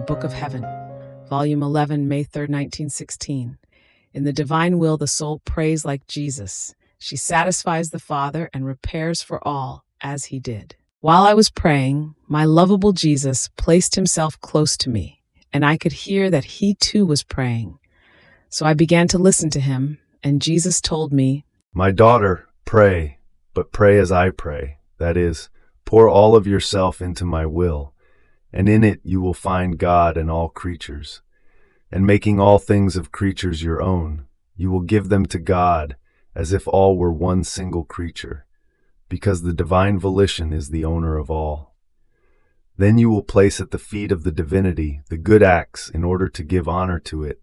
Book of Heaven, Volume 11, May 3rd, 1916. In the divine will, the soul prays like Jesus. She satisfies the Father and repairs for all, as he did. While I was praying, my lovable Jesus placed himself close to me, and I could hear that he too was praying. So I began to listen to him, and Jesus told me, "My daughter, pray, but pray as I pray. That is, pour all of yourself into my will, and in it you will find God and all creatures. And making all things of creatures your own, you will give them to God as if all were one single creature, because the divine volition is the owner of all. Then you will place at the feet of the divinity the good acts in order to give honor to it,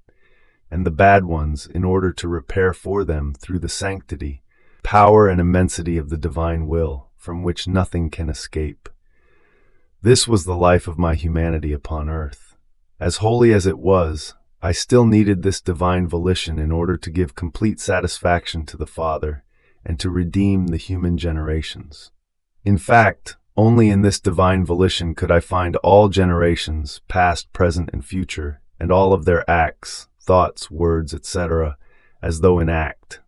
and the bad ones in order to repair for them through the sanctity, power, and immensity of the divine will, from which nothing can escape." This was the life of my humanity upon earth. As holy as it was, I still needed this divine volition in order to give complete satisfaction to the Father and to redeem the human generations. In fact, only in this divine volition could I find all generations, past, present, and future, and all of their acts, thoughts, words, etc., as though in act.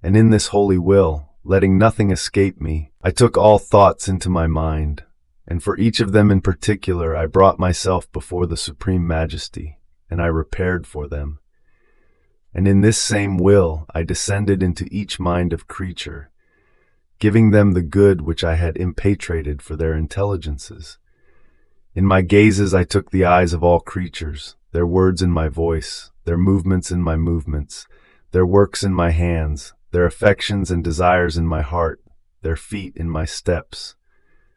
And in this holy will, letting nothing escape me, I took all thoughts into my mind, and for each of them in particular I brought myself before the Supreme Majesty, and I repaired for them. And in this same will I descended into each mind of creature, giving them the good which I had impatriated for their intelligences. In my gazes I took the eyes of all creatures, their words in my voice, their movements in my movements, their works in my hands, their affections and desires in my heart, their feet in my steps,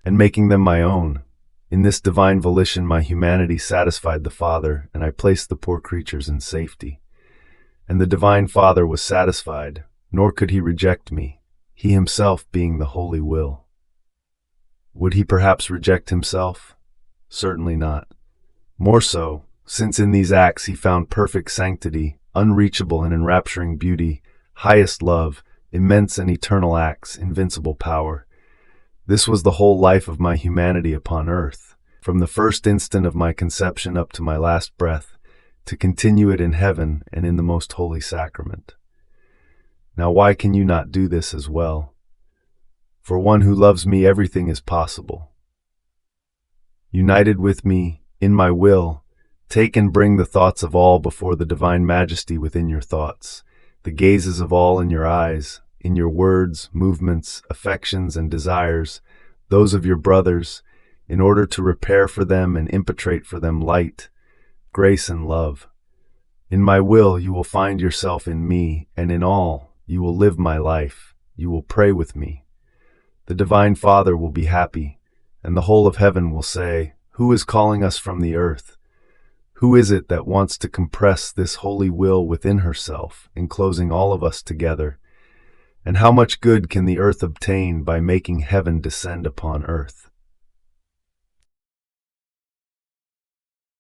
and making them my own. In this divine volition my humanity satisfied the Father, and I placed the poor creatures in safety. And the divine Father was satisfied, nor could he reject me, he himself being the holy will. Would he perhaps reject himself? Certainly not. More so, since in these acts he found perfect sanctity, unreachable and enrapturing beauty, highest love, immense and eternal acts, invincible power. This was the whole life of my humanity upon earth, from the first instant of my conception up to my last breath, to continue it in heaven and in the most holy sacrament. Now why can you not do this as well? For one who loves me, everything is possible. United with me, in my will, take and bring the thoughts of all before the divine majesty within your thoughts, the gazes of all in your eyes, in your words, movements, affections, and desires, those of your brothers, in order to repair for them and impetrate for them light, grace, and love. In my will you will find yourself in me, and in all you will live my life. You will pray with me. The divine Father will be happy, and the whole of heaven will say, "Who is calling us from the earth? Who is it that wants to compress this holy will within herself, enclosing all of us together? And how much good can the earth obtain by making heaven descend upon earth?"